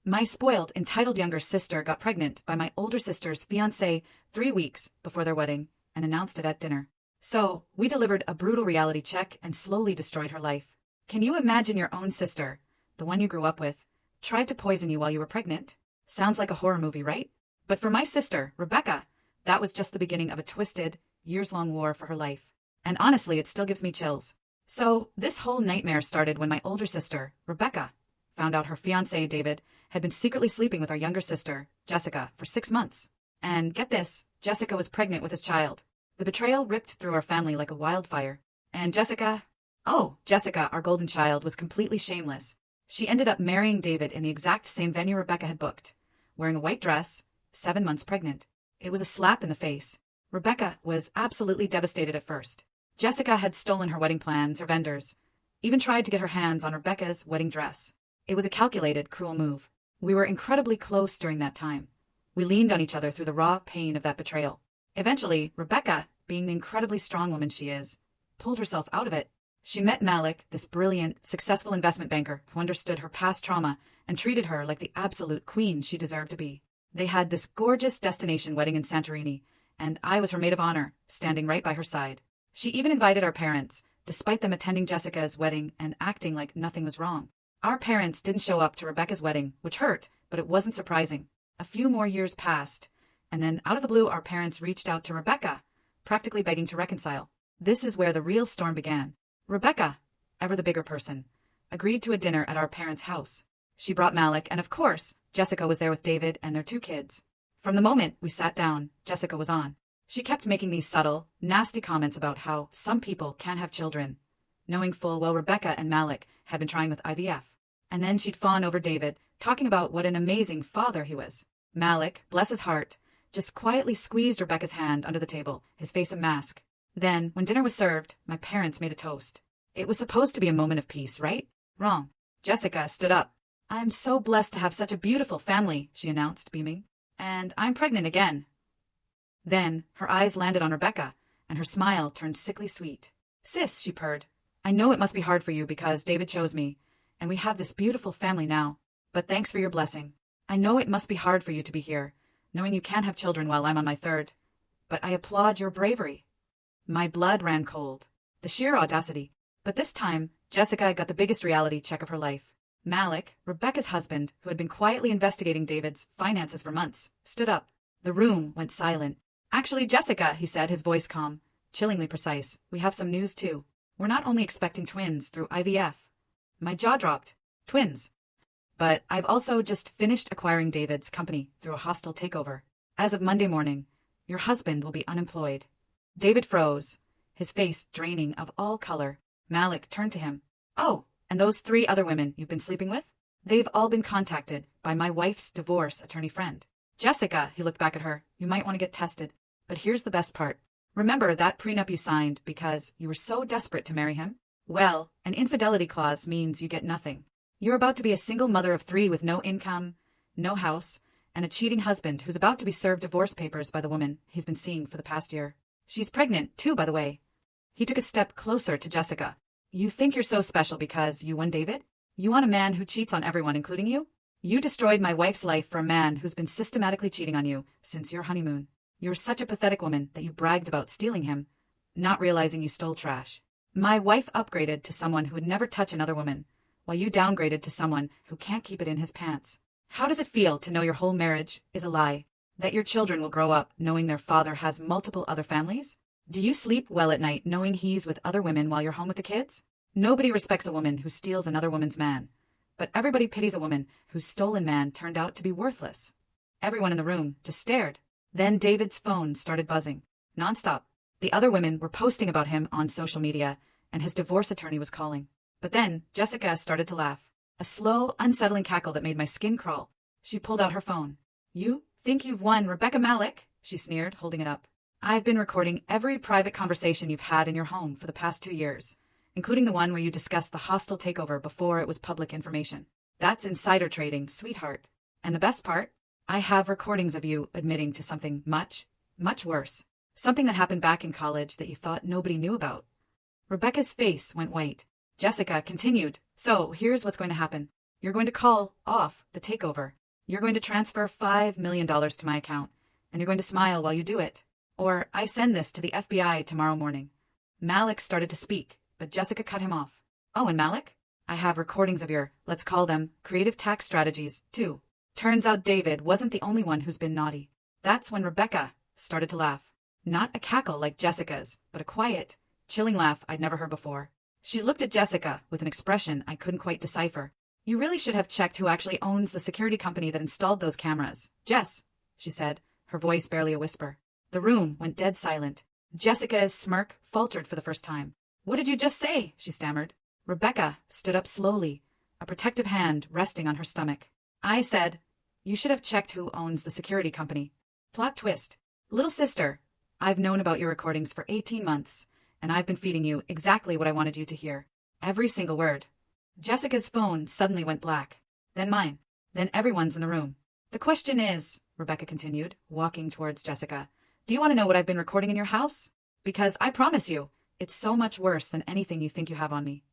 My spoiled, entitled younger sister got pregnant by my older sister's fiancé 3 weeks before their wedding and announced it at dinner. So, we delivered a brutal reality check and slowly destroyed her life. Can you imagine your own sister, the one you grew up with, tried to poison you while you were pregnant? Sounds like a horror movie, right? But for my sister, Rebecca, that was just the beginning of a twisted, years-long war for her life. And honestly, it still gives me chills. So, this whole nightmare started when my older sister, Rebecca, found out her fiancé, David, had been secretly sleeping with our younger sister, Jessica, for 6 months. And get this, Jessica was pregnant with his child. The betrayal ripped through our family like a wildfire. And Jessica, our golden child, was completely shameless. She ended up marrying David in the exact same venue Rebecca had booked, wearing a white dress, 7 months pregnant. It was a slap in the face. Rebecca was absolutely devastated at first. Jessica had stolen her wedding plans or vendors, even tried to get her hands on Rebecca's wedding dress. It was a calculated, cruel move. We were incredibly close during that time. We leaned on each other through the raw pain of that betrayal. Eventually, Rebecca, being the incredibly strong woman she is, pulled herself out of it. She met Malik, this brilliant, successful investment banker who understood her past trauma and treated her like the absolute queen she deserved to be. They had this gorgeous destination wedding in Santorini, and I was her maid of honor, standing right by her side. She even invited our parents, despite them attending Jessica's wedding and acting like nothing was wrong. Our parents didn't show up to Rebecca's wedding, which hurt, but it wasn't surprising. A few more years passed, and then out of the blue our parents reached out to Rebecca, practically begging to reconcile. This is where the real storm began. Rebecca, ever the bigger person, agreed to a dinner at our parents' house. She brought Malik, and of course, Jessica was there with David and their 2 kids. From the moment we sat down, Jessica was on. She kept making these subtle, nasty comments about how some people can't have children, knowing full well Rebecca and Malik had been trying with IVF. And then she'd fawn over David, talking about what an amazing father he was. Malik, bless his heart, just quietly squeezed Rebecca's hand under the table, his face a mask. Then, when dinner was served, my parents made a toast. It was supposed to be a moment of peace, right? Wrong. Jessica stood up. "I'm so blessed to have such a beautiful family," she announced, beaming. "And I'm pregnant again." Then, her eyes landed on Rebecca, and her smile turned sickly sweet. "Sis," she purred, "I know it must be hard for you because David chose me, and we have this beautiful family now. But thanks for your blessing. I know it must be hard for you to be here, knowing you can't have children while I'm on my 3rd. But I applaud your bravery." My blood ran cold. The sheer audacity. But this time, Jessica got the biggest reality check of her life. Malik, Rebecca's husband, who had been quietly investigating David's finances for months, stood up. The room went silent. "Actually, Jessica," he said, his voice calm, chillingly precise, "we have some news too. We're not only expecting twins through IVF." My jaw dropped. Twins. But I've also just finished acquiring David's company through a hostile takeover. As of Monday morning, your husband will be unemployed. David froze, his face draining of all color. Malik turned to him. "Oh, and those 3 other women you've been sleeping with? They've all been contacted by my wife's divorce attorney friend. Jessica," he looked back at her, "you might want to get tested. But here's the best part. Remember that prenup you signed because you were so desperate to marry him? Well, an infidelity clause means you get nothing. You're about to be a single mother of 3 with no income, no house, and a cheating husband who's about to be served divorce papers by the woman he's been seeing for the past year. She's pregnant, too, by the way." He took a step closer to Jessica. "You think you're so special because you won David? You want a man who cheats on everyone, including you? You destroyed my wife's life for a man who's been systematically cheating on you since your honeymoon. You're such a pathetic woman that you bragged about stealing him, not realizing you stole trash. My wife upgraded to someone who would never touch another woman, while you downgraded to someone who can't keep it in his pants. How does it feel to know your whole marriage is a lie? That your children will grow up knowing their father has multiple other families? Do you sleep well at night knowing he's with other women while you're home with the kids? Nobody respects a woman who steals another woman's man, but everybody pities a woman whose stolen man turned out to be worthless." Everyone in the room just stared. Then David's phone started buzzing, nonstop. The other women were posting about him on social media, and his divorce attorney was calling. But then Jessica started to laugh, a slow, unsettling cackle that made my skin crawl. She pulled out her phone. "You think you've won, Rebecca Malik?" she sneered, holding it up. "I've been recording every private conversation you've had in your home for the past 2 years, including the one where you discussed the hostile takeover before it was public information. That's insider trading, sweetheart. And the best part? I have recordings of you admitting to something much, much worse. Something that happened back in college that you thought nobody knew about." Rebecca's face went white. Jessica continued, "So, here's what's going to happen. You're going to call off the takeover. You're going to transfer $5 million to my account, and you're going to smile while you do it. Or I send this to the FBI tomorrow morning. Malik started to speak, but Jessica cut him off. Oh, and Malik? I have recordings of your, let's call them, creative tax strategies, too. Turns out David wasn't the only one who's been naughty. That's when Rebecca started to laugh. Not a cackle like Jessica's, but a quiet, chilling laugh I'd never heard before. She looked at Jessica with an expression I couldn't quite decipher. You really should have checked who actually owns the security company that installed those cameras. Jess, she said, her voice barely a whisper. The room went dead silent. Jessica's smirk faltered for the first time. What did you just say? She stammered. Rebecca stood up slowly, a protective hand resting on her stomach. I said, you should have checked who owns the security company. Plot twist. Little sister, I've known about your recordings for 18 months, and I've been feeding you exactly what I wanted you to hear. Every single word. Jessica's phone suddenly went black. Then mine. Then everyone's in the room. The question is, Rebecca continued, walking towards Jessica, do you want to know what I've been recording in your house? Because I promise you, it's so much worse than anything you think you have on me.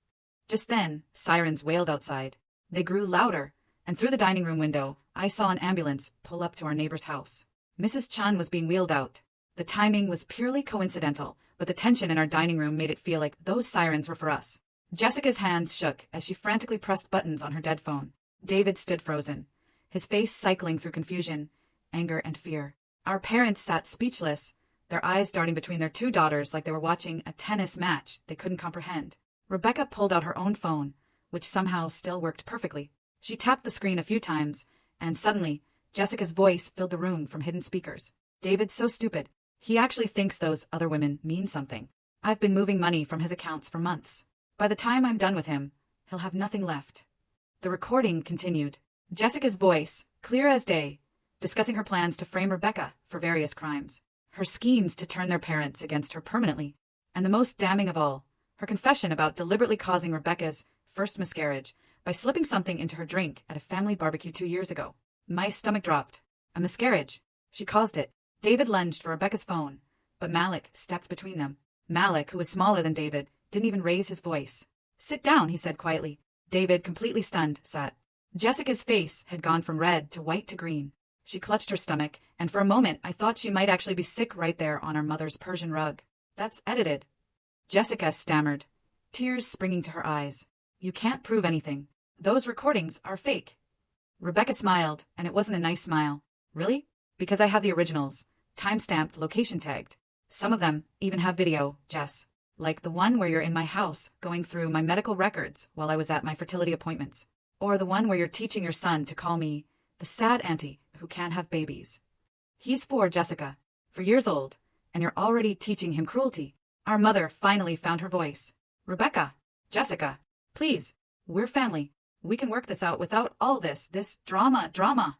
Just then, sirens wailed outside. They grew louder, and through the dining room window, I saw an ambulance pull up to our neighbor's house. Mrs. Chun was being wheeled out. The timing was purely coincidental, but the tension in our dining room made it feel like those sirens were for us. Jessica's hands shook as she frantically pressed buttons on her dead phone. David stood frozen, his face cycling through confusion, anger, and fear. Our parents sat speechless, their eyes darting between their two daughters like they were watching a tennis match they couldn't comprehend. Rebecca pulled out her own phone, which somehow still worked perfectly. She tapped the screen a few times, and suddenly, Jessica's voice filled the room from hidden speakers. David's so stupid. He actually thinks those other women mean something. I've been moving money from his accounts for months. By the time I'm done with him, he'll have nothing left. The recording continued. Jessica's voice, clear as day, discussing her plans to frame Rebecca for various crimes, her schemes to turn their parents against her permanently, and the most damning of all, her confession about deliberately causing Rebecca's first miscarriage by slipping something into her drink at a family barbecue 2 years ago. My stomach dropped. A miscarriage. She caused it. David lunged for Rebecca's phone, but Malik stepped between them. Malik, who was smaller than David, didn't even raise his voice. Sit down, he said quietly. David, completely stunned, sat. Jessica's face had gone from red to white to green. She clutched her stomach, and for a moment I thought she might actually be sick right there on our mother's Persian rug. That's edited. Jessica stammered, tears springing to her eyes. You can't prove anything. Those recordings are fake. Rebecca smiled, and it wasn't a nice smile. Really? Because I have the originals, time-stamped, location tagged. Some of them even have video, Jess. Like the one where you're in my house going through my medical records while I was at my fertility appointments. Or the one where you're teaching your son to call me the sad auntie who can't have babies. He's 4, Jessica, 4 years old, and you're already teaching him cruelty. Our mother finally found her voice. Rebecca, Jessica, please, we're family. We can work this out without all this drama.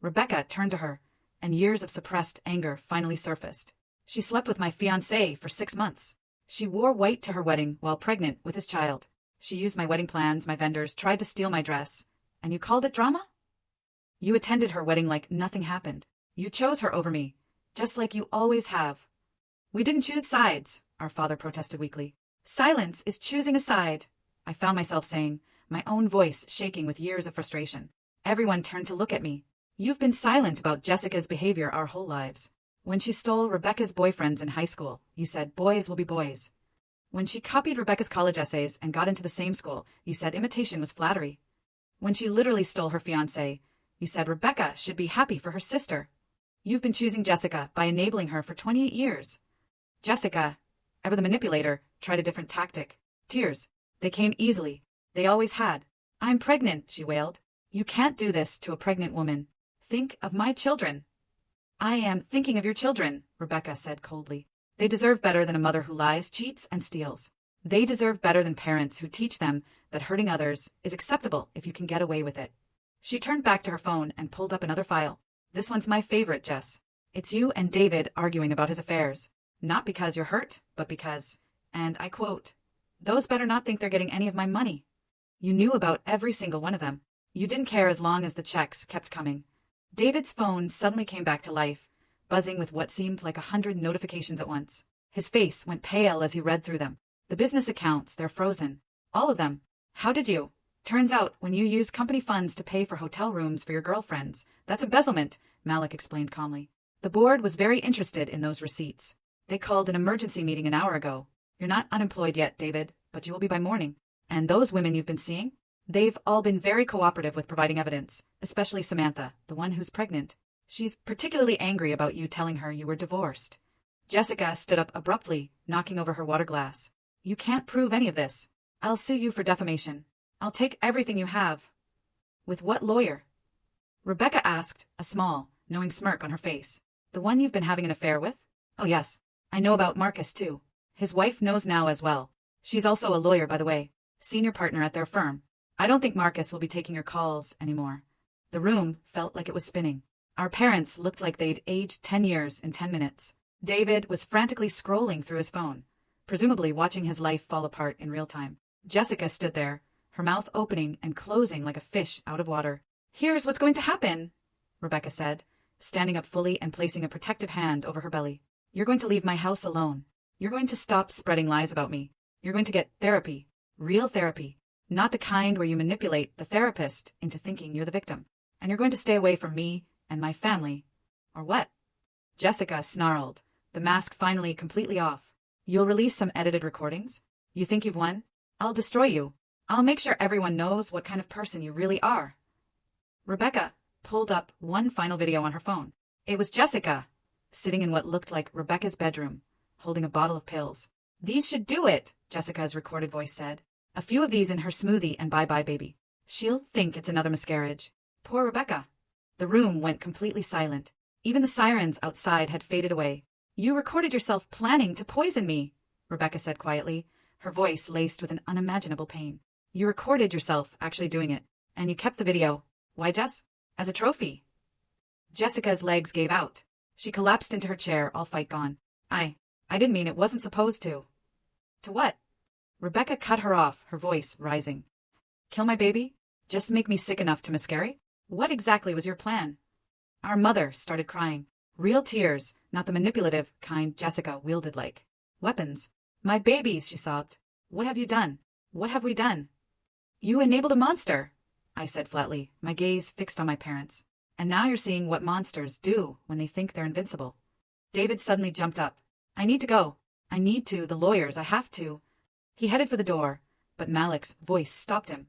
Rebecca turned to her, and years of suppressed anger finally surfaced. She slept with my fiancé for 6 months. She wore white to her wedding while pregnant with his child. She used my wedding plans, my vendors, tried to steal my dress. And you called it drama? You attended her wedding like nothing happened. You chose her over me, just like you always have. We didn't choose sides, our father protested weakly. Silence is choosing a side, I found myself saying, my own voice shaking with years of frustration. Everyone turned to look at me. You've been silent about Jessica's behavior our whole lives. When she stole Rebecca's boyfriends in high school, you said boys will be boys. When she copied Rebecca's college essays and got into the same school, you said imitation was flattery. When she literally stole her fiancé, you said Rebecca should be happy for her sister. You've been choosing Jessica by enabling her for 28 years. Jessica, ever the manipulator, tried a different tactic. Tears. They came easily. They always had. I'm pregnant, she wailed. You can't do this to a pregnant woman. Think of my children. I am thinking of your children, Rebecca said coldly. They deserve better than a mother who lies, cheats, and steals. They deserve better than parents who teach them that hurting others is acceptable if you can get away with it. She turned back to her phone and pulled up another file. This one's my favorite, Jess. It's you and David arguing about his affairs. Not because you're hurt, but because, and I quote, those better not think they're getting any of my money. You knew about every single one of them. You didn't care as long as the checks kept coming. David's phone suddenly came back to life, buzzing with what seemed like 100 notifications at once. His face went pale as he read through them. The business accounts, they're frozen. All of them. How did you? Turns out, when you use company funds to pay for hotel rooms for your girlfriends, that's embezzlement, Malik explained calmly. The board was very interested in those receipts. They called an emergency meeting an hour ago. You're not unemployed yet, David, but you will be by morning. And those women you've been seeing? They've all been very cooperative with providing evidence, especially Samantha, the one who's pregnant. She's particularly angry about you telling her you were divorced. Jessica stood up abruptly, knocking over her water glass. You can't prove any of this. I'll sue you for defamation. I'll take everything you have. With what lawyer? Rebecca asked, a small, knowing smirk on her face. The one you've been having an affair with? Oh yes, I know about Marcus too. His wife knows now as well. She's also a lawyer, by the way, senior partner at their firm. I don't think Marcus will be taking your calls anymore. The room felt like it was spinning. Our parents looked like they'd aged 10 years in 10 minutes. David was frantically scrolling through his phone, presumably watching his life fall apart in real time. Jessica stood there, her mouth opening and closing like a fish out of water. Here's what's going to happen, Rebecca said, standing up fully and placing a protective hand over her belly. You're going to leave my house alone. You're going to stop spreading lies about me. You're going to get therapy, real therapy, not the kind where you manipulate the therapist into thinking you're the victim. And you're going to stay away from me and my family. Or what? Jessica snarled, the mask finally completely off. You'll release some edited recordings? You think you've won? I'll destroy you. I'll make sure everyone knows what kind of person you really are. Rebecca pulled up one final video on her phone. It was Jessica, sitting in what looked like Rebecca's bedroom, holding a bottle of pills. These should do it, Jessica's recorded voice said. A few of these in her smoothie and bye-bye, baby. She'll think it's another miscarriage. Poor Rebecca. The room went completely silent. Even the sirens outside had faded away. You recorded yourself planning to poison me, Rebecca said quietly, her voice laced with an unimaginable pain. You recorded yourself actually doing it, and you kept the video. Why, Jess? As a trophy. Jessica's legs gave out. She collapsed into her chair, all fight gone. I didn't mean it, wasn't supposed to. To what? Rebecca cut her off, her voice rising. Kill my baby? Just make me sick enough to miscarry? What exactly was your plan? Our mother started crying. Real tears, not the manipulative kind Jessica wielded like weapons. My babies, she sobbed. What have you done? What have we done? You enabled a monster, I said flatly, my gaze fixed on my parents. And now you're seeing what monsters do when they think they're invincible. David suddenly jumped up. I need to go. I need to, the lawyers, I have to. He headed for the door, but Malik's voice stopped him.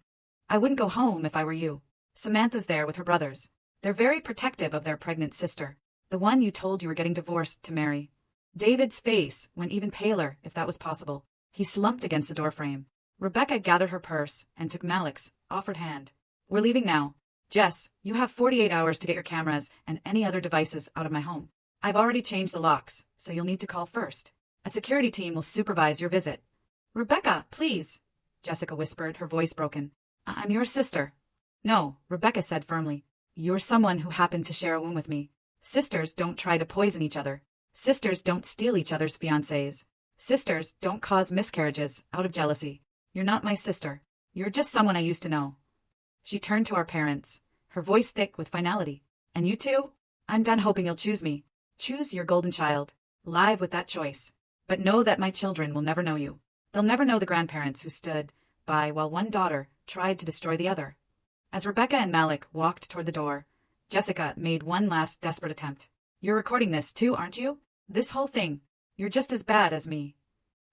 I wouldn't go home if I were you. Samantha's there with her brothers. They're very protective of their pregnant sister, the one you told you were getting divorced to marry. David's face went even paler, if that was possible. He slumped against the doorframe. Rebecca gathered her purse and took Malik's offered hand. We're leaving now. Jess, you have 48 hours to get your cameras and any other devices out of my home. I've already changed the locks, so you'll need to call first. A security team will supervise your visit. Rebecca, please, Jessica whispered, her voice broken. I'm your sister. No, Rebecca said firmly. You're someone who happened to share a womb with me. Sisters don't try to poison each other. Sisters don't steal each other's fiancés. Sisters don't cause miscarriages out of jealousy. You're not my sister. You're just someone I used to know. She turned to our parents, her voice thick with finality. And you two? I'm done hoping you'll choose me. Choose your golden child. Live with that choice. But know that my children will never know you. They'll never know the grandparents who stood by while one daughter tried to destroy the other. As Rebecca and Malik walked toward the door, Jessica made one last desperate attempt. You're recording this too, aren't you? This whole thing. You're just as bad as me.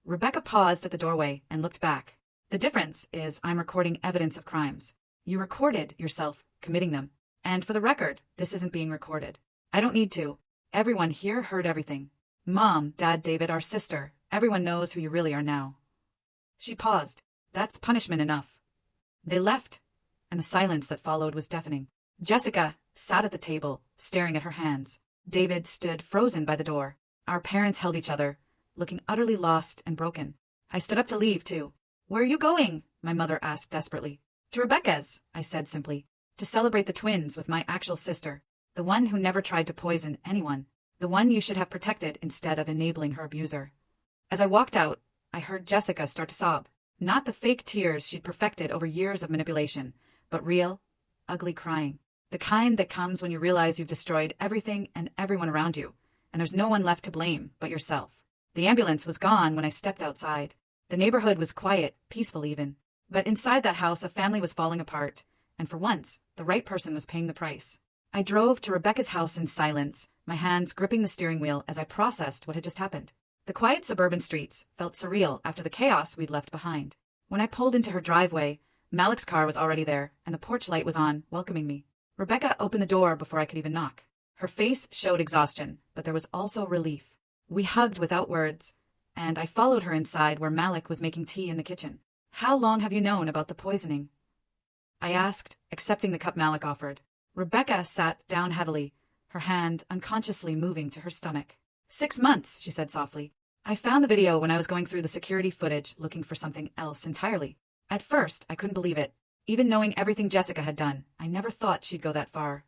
Rebecca paused at the doorway and looked back. The difference is I'm recording evidence of crimes. You recorded yourself committing them. And for the record, this isn't being recorded. I don't need to. Everyone here heard everything. Mom, Dad, David, our sister. Everyone knows who you really are now. She paused. That's punishment enough. They left, and the silence that followed was deafening. Jessica sat at the table, staring at her hands. David stood frozen by the door. Our parents held each other, looking utterly lost and broken. I stood up to leave, too. Where are you going? My mother asked desperately. To Rebecca's, I said simply. To celebrate the twins with my actual sister. The one who never tried to poison anyone. The one you should have protected instead of enabling her abuser. As I walked out, I heard Jessica start to sob. Not the fake tears she'd perfected over years of manipulation, but real, ugly crying. The kind that comes when you realize you've destroyed everything and everyone around you, and there's no one left to blame but yourself. The ambulance was gone when I stepped outside. The neighborhood was quiet, peaceful even. But inside that house, a family was falling apart, and for once, the right person was paying the price. I drove to Rebecca's house in silence, my hands gripping the steering wheel as I processed what had just happened. The quiet suburban streets felt surreal after the chaos we'd left behind. When I pulled into her driveway, Malik's car was already there, and the porch light was on, welcoming me. Rebecca opened the door before I could even knock. Her face showed exhaustion, but there was also relief. We hugged without words, and I followed her inside where Malik was making tea in the kitchen. "How long have you known about the poisoning?" I asked, accepting the cup Malik offered. Rebecca sat down heavily, her hand unconsciously moving to her stomach. 6 months, she said softly. I found the video when I was going through the security footage looking for something else entirely. At first, I couldn't believe it. Even knowing everything Jessica had done, I never thought she'd go that far.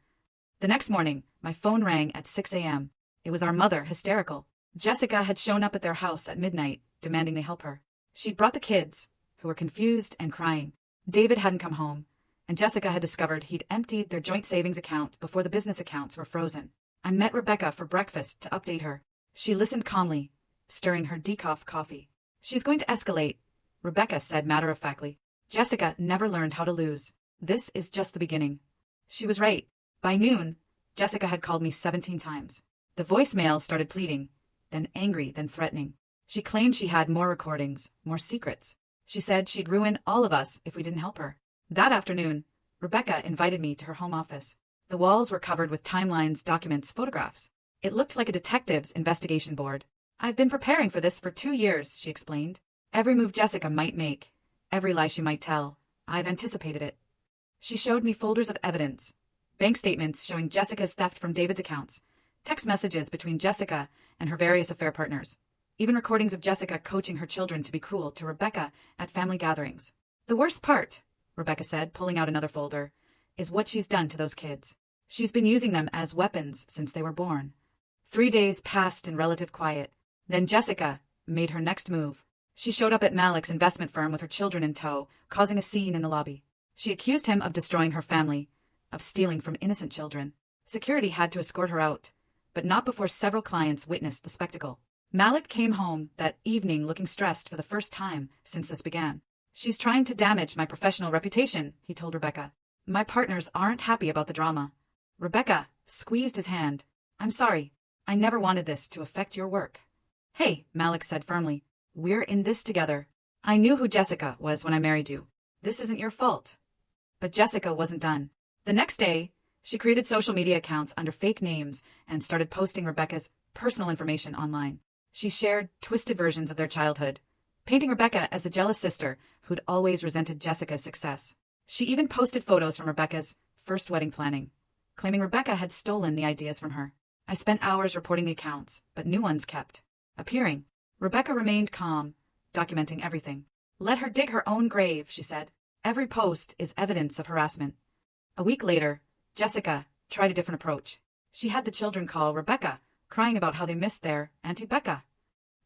The next morning, my phone rang at 6 a.m. It was our mother, hysterical. Jessica had shown up at their house at midnight, demanding they help her. She'd brought the kids, who were confused and crying. David hadn't come home, and Jessica had discovered he'd emptied their joint savings account before the business accounts were frozen. I met Rebecca for breakfast to update her. She listened calmly, stirring her decaf coffee. "She's going to escalate," Rebecca said matter-of-factly. "Jessica never learned how to lose. This is just the beginning." She was right. By noon, Jessica had called me 17 times. The voicemail started pleading, then angry, then threatening. She claimed she had more recordings, more secrets. She said she'd ruin all of us if we didn't help her. That afternoon, Rebecca invited me to her home office. The walls were covered with timelines, documents, photographs. It looked like a detective's investigation board. "I've been preparing for this for 2 years," she explained. "Every move Jessica might make, every lie she might tell, I've anticipated it." She showed me folders of evidence, bank statements showing Jessica's theft from David's accounts, text messages between Jessica and her various affair partners, even recordings of Jessica coaching her children to be cruel to Rebecca at family gatherings. "The worst part," Rebecca said, pulling out another folder, "is what she's done to those kids. She's been using them as weapons since they were born." 3 days passed in relative quiet. Then Jessica made her next move. She showed up at Malik's investment firm with her children in tow, causing a scene in the lobby. She accused him of destroying her family, of stealing from innocent children. Security had to escort her out, but not before several clients witnessed the spectacle. Malik came home that evening looking stressed for the first time since this began. "She's trying to damage my professional reputation," he told Rebecca. "My partners aren't happy about the drama." Rebecca squeezed his hand. "I'm sorry. I never wanted this to affect your work." "Hey," Malik said firmly. "We're in this together. I knew who Jessica was when I married you. This isn't your fault." But Jessica wasn't done. The next day, she created social media accounts under fake names and started posting Rebecca's personal information online. She shared twisted versions of their childhood, painting Rebecca as the jealous sister who'd always resented Jessica's success. She even posted photos from Rebecca's first wedding planning, claiming Rebecca had stolen the ideas from her. I spent hours reporting the accounts, but new ones kept appearing. Rebecca remained calm, documenting everything. "Let her dig her own grave," she said. "Every post is evidence of harassment." A week later, Jessica tried a different approach. She had the children call Rebecca, crying about how they missed their Auntie Becca.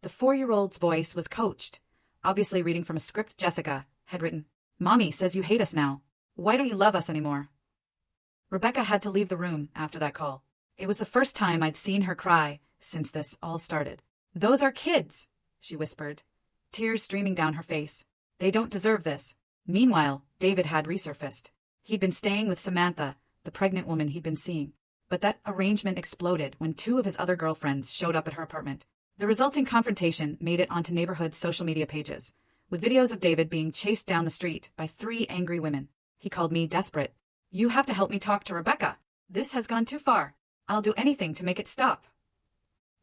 The 4-year-old's voice was coached, obviously reading from a script Jessica had written. "Mommy says you hate us now. Why don't you love us anymore?" Rebecca had to leave the room after that call. It was the first time I'd seen her cry since this all started. "Those are kids," she whispered, tears streaming down her face. "They don't deserve this." Meanwhile, David had resurfaced. He'd been staying with Samantha, the pregnant woman he'd been seeing. But that arrangement exploded when 2 of his other girlfriends showed up at her apartment. The resulting confrontation made it onto neighborhood social media pages, with videos of David being chased down the street by 3 angry women. He called me desperate. "You have to help me talk to Rebecca. This has gone too far. I'll do anything to make it stop."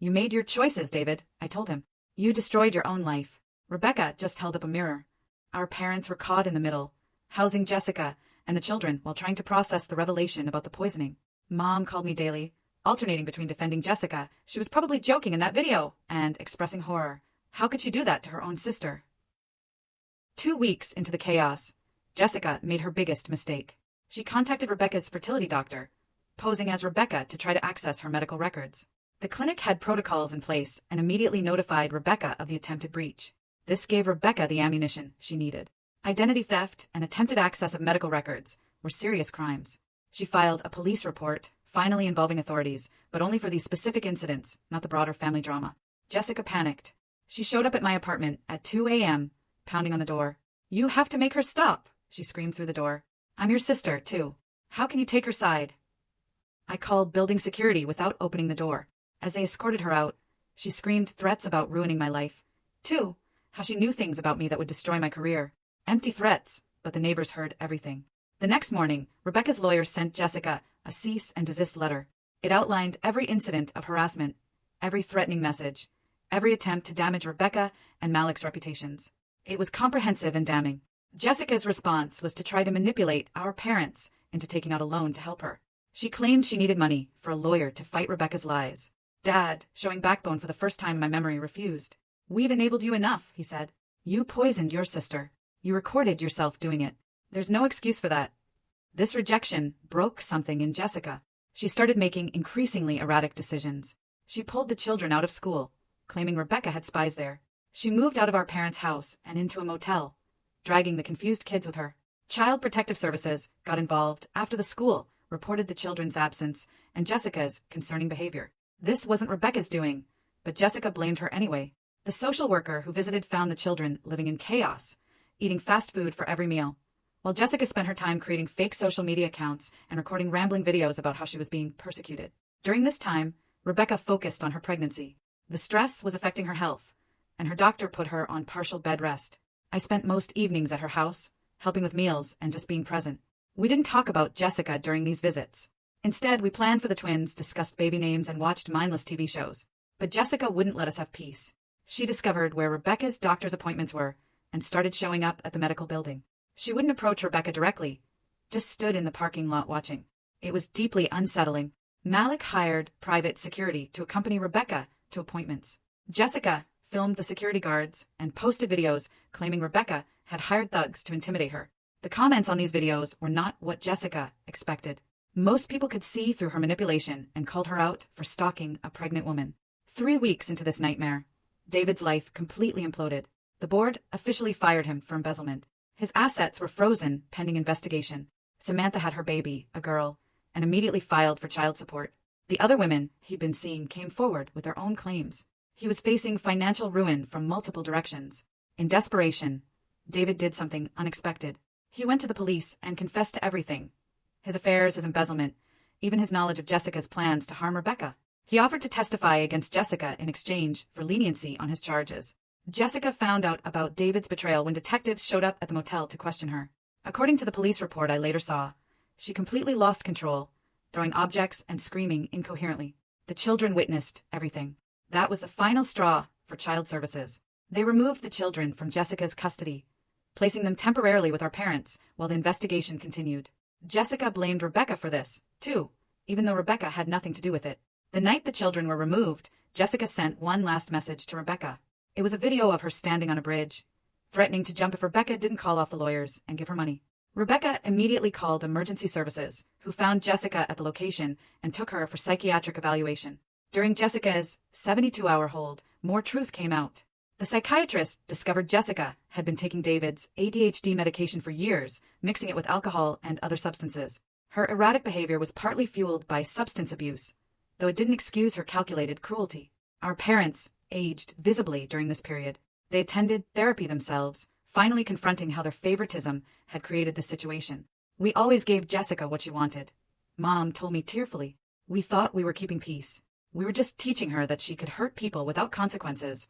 "You made your choices, David," I told him. "You destroyed your own life." Rebecca just held up a mirror. Our parents were caught in the middle, housing Jessica and the children while trying to process the revelation about the poisoning. Mom called me daily, alternating between defending Jessica, she was probably joking in that video, and expressing horror. How could she do that to her own sister? 2 weeks into the chaos, Jessica made her biggest mistake. She contacted Rebecca's fertility doctor, posing as Rebecca to try to access her medical records. The clinic had protocols in place and immediately notified Rebecca of the attempted breach. This gave Rebecca the ammunition she needed. Identity theft and attempted access of medical records were serious crimes. She filed a police report, finally involving authorities, but only for these specific incidents, not the broader family drama. Jessica panicked. She showed up at my apartment at 2 a.m., pounding on the door. "You have to make her stop," she screamed through the door. "I'm your sister, too. How can you take her side?" I called building security without opening the door. As they escorted her out, she screamed threats about ruining my life. Too, how she knew things about me that would destroy my career. Empty threats, but the neighbors heard everything. The next morning, Rebecca's lawyer sent Jessica a cease and desist letter. It outlined every incident of harassment, every threatening message, every attempt to damage Rebecca and Malik's reputations. It was comprehensive and damning. Jessica's response was to try to manipulate our parents into taking out a loan to help her. She claimed she needed money for a lawyer to fight Rebecca's lies. Dad, showing backbone for the first time in my memory, refused. "We've enabled you enough," he said. "You poisoned your sister. You recorded yourself doing it. There's no excuse for that." This rejection broke something in Jessica. She started making increasingly erratic decisions. She pulled the children out of school, claiming Rebecca had spies there. She moved out of our parents' house and into a motel, dragging the confused kids with her. Child Protective Services got involved after the school reported the children's absence and Jessica's concerning behavior. This wasn't Rebecca's doing, but Jessica blamed her anyway. The social worker who visited found the children living in chaos, eating fast food for every meal, while Jessica spent her time creating fake social media accounts and recording rambling videos about how she was being persecuted. During this time, Rebecca focused on her pregnancy. The stress was affecting her health, and her doctor put her on partial bed rest. I spent most evenings at her house, helping with meals and just being present. We didn't talk about Jessica during these visits. Instead, we planned for the twins, discussed baby names, and watched mindless TV shows. But Jessica wouldn't let us have peace. She discovered where Rebecca's doctor's appointments were and started showing up at the medical building. She wouldn't approach Rebecca directly, just stood in the parking lot watching. It was deeply unsettling. Malik hired private security to accompany Rebecca to appointments. Jessica filmed the security guards and posted videos claiming Rebecca had hired thugs to intimidate her. The comments on these videos were not what Jessica expected. Most people could see through her manipulation and called her out for stalking a pregnant woman. 3 weeks into this nightmare, David's life completely imploded. The board officially fired him for embezzlement. His assets were frozen pending investigation. Samantha had her baby, a girl, and immediately filed for child support. The other women he'd been seeing came forward with their own claims. He was facing financial ruin from multiple directions. In desperation, David did something unexpected. He went to the police and confessed to everything. His affairs, his embezzlement, even his knowledge of Jessica's plans to harm Rebecca. He offered to testify against Jessica in exchange for leniency on his charges. Jessica found out about David's betrayal when detectives showed up at the motel to question her. According to the police report I later saw, she completely lost control, throwing objects and screaming incoherently. The children witnessed everything. That was the final straw for child services. They removed the children from Jessica's custody, placing them temporarily with our parents while the investigation continued. Jessica blamed Rebecca for this, too, even though Rebecca had nothing to do with it. The night the children were removed, Jessica sent one last message to Rebecca. It was a video of her standing on a bridge, threatening to jump if Rebecca didn't call off the lawyers and give her money. Rebecca immediately called emergency services, who found Jessica at the location and took her for psychiatric evaluation. During Jessica's 72-hour hold, more truth came out. The psychiatrist discovered Jessica had been taking David's ADHD medication for years, mixing it with alcohol and other substances. Her erratic behavior was partly fueled by substance abuse, though it didn't excuse her calculated cruelty. Our parents aged visibly during this period. They attended therapy themselves, finally confronting how their favoritism had created this situation. "We always gave Jessica what she wanted," Mom told me tearfully. "We thought we were keeping peace. We were just teaching her that she could hurt people without consequences."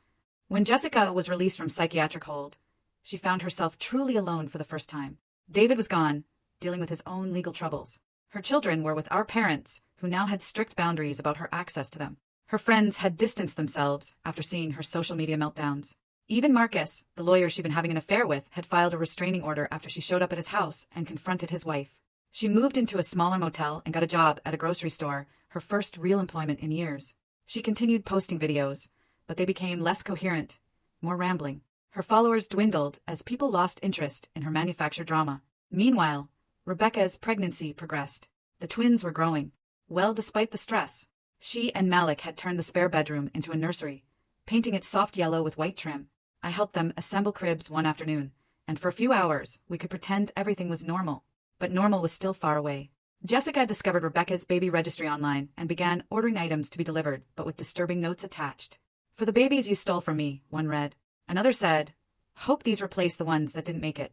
When Jessica was released from psychiatric hold, she found herself truly alone for the first time. David was gone, dealing with his own legal troubles. Her children were with our parents, who now had strict boundaries about her access to them. Her friends had distanced themselves after seeing her social media meltdowns. Even Marcus, the lawyer she'd been having an affair with, had filed a restraining order after she showed up at his house and confronted his wife. She moved into a smaller motel and got a job at a grocery store, her first real employment in years. She continued posting videos, but they became less coherent, more rambling. Her followers dwindled as people lost interest in her manufactured drama. Meanwhile, Rebecca's pregnancy progressed. The twins were growing. Well, despite the stress, she and Malik had turned the spare bedroom into a nursery, painting it soft yellow with white trim. I helped them assemble cribs one afternoon, and for a few hours we could pretend everything was normal. But normal was still far away. Jessica discovered Rebecca's baby registry online and began ordering items to be delivered, but with disturbing notes attached. "For the babies you stole from me," one read. Another said, Hope these replace the ones that didn't make it.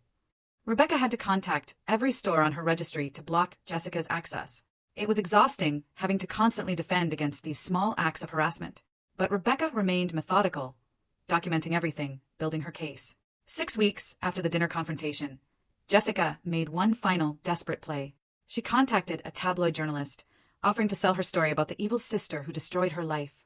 Rebecca had to contact every store on her registry to block Jessica's access. It was exhausting having to constantly defend against these small acts of harassment. But Rebecca remained methodical, documenting everything, building her case. 6 weeks after the dinner confrontation, Jessica made one final desperate play. She contacted a tabloid journalist, offering to sell her story about the evil sister who destroyed her life.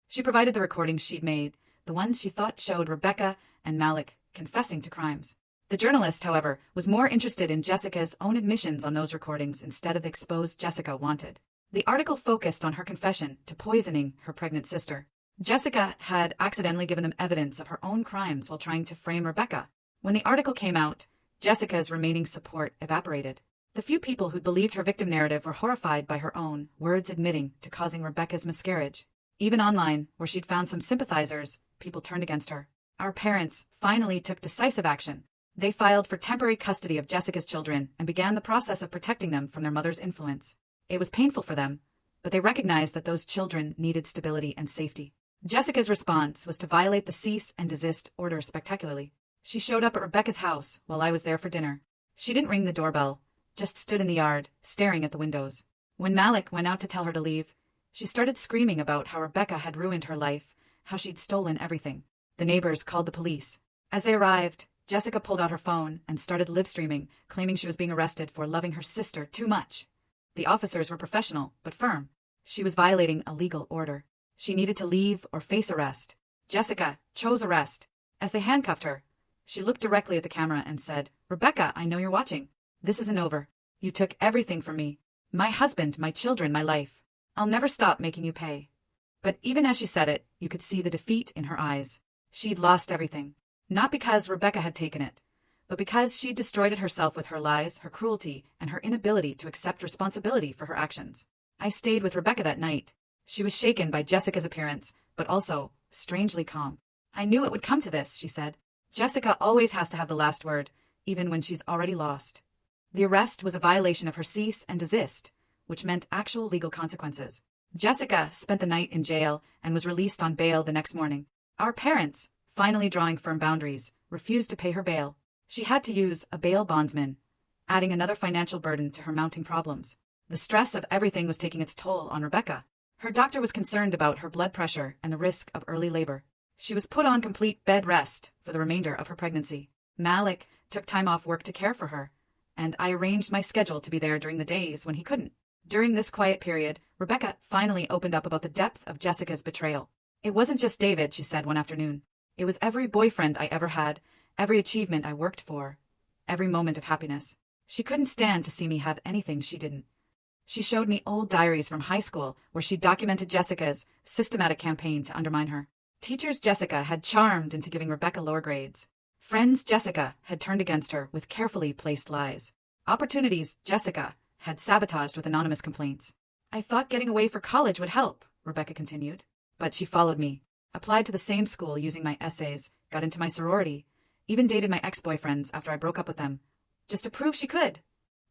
She provided the recordings she'd made, the ones she thought showed Rebecca and Malik confessing to crimes. The journalist, however, was more interested in Jessica's own admissions on those recordings instead of the exposed Jessica wanted. The article focused on her confession to poisoning her pregnant sister. Jessica had accidentally given them evidence of her own crimes while trying to frame Rebecca. When the article came out, Jessica's remaining support evaporated. The few people who'd believed her victim narrative were horrified by her own words admitting to causing Rebecca's miscarriage. Even online, where she'd found some sympathizers, people turned against her. Our parents finally took decisive action. They filed for temporary custody of Jessica's children and began the process of protecting them from their mother's influence. It was painful for them, but they recognized that those children needed stability and safety. Jessica's response was to violate the cease and desist order spectacularly. She showed up at Rebecca's house while I was there for dinner. She didn't ring the doorbell, just stood in the yard, staring at the windows. When Malik went out to tell her to leave, she started screaming about how Rebecca had ruined her life, how she'd stolen everything. The neighbors called the police. As they arrived, Jessica pulled out her phone and started live streaming, claiming she was being arrested for loving her sister too much. The officers were professional, but firm. She was violating a legal order. She needed to leave or face arrest. Jessica chose arrest. As they handcuffed her, she looked directly at the camera and said, "Rebecca, I know you're watching. This isn't over. You took everything from me. My husband, my children, my life. I'll never stop making you pay." But even as she said it, you could see the defeat in her eyes. She'd lost everything. Not because Rebecca had taken it, but because she'd destroyed it herself with her lies, her cruelty, and her inability to accept responsibility for her actions. I stayed with Rebecca that night. She was shaken by Jessica's appearance, but also strangely calm. "I knew it would come to this," she said. "Jessica always has to have the last word, even when she's already lost." The arrest was a violation of her cease and desist, which meant actual legal consequences. Jessica spent the night in jail and was released on bail the next morning. Our parents, finally drawing firm boundaries, refused to pay her bail. She had to use a bail bondsman, adding another financial burden to her mounting problems. The stress of everything was taking its toll on Rebecca. Her doctor was concerned about her blood pressure and the risk of early labor. She was put on complete bed rest for the remainder of her pregnancy. Malik took time off work to care for her, and I arranged my schedule to be there during the days when he couldn't. During this quiet period, Rebecca finally opened up about the depth of Jessica's betrayal. "It wasn't just David," she said one afternoon. "It was every boyfriend I ever had, every achievement I worked for, every moment of happiness. She couldn't stand to see me have anything she didn't." She showed me old diaries from high school where she documented Jessica's systematic campaign to undermine her. Teachers Jessica had charmed into giving Rebecca lower grades. Friends Jessica had turned against her with carefully placed lies. Opportunities Jessica had sabotaged with anonymous complaints. "I thought getting away for college would help," Rebecca continued. "But she followed me, applied to the same school using my essays, got into my sorority, even dated my ex-boyfriends after I broke up with them, just to prove she could."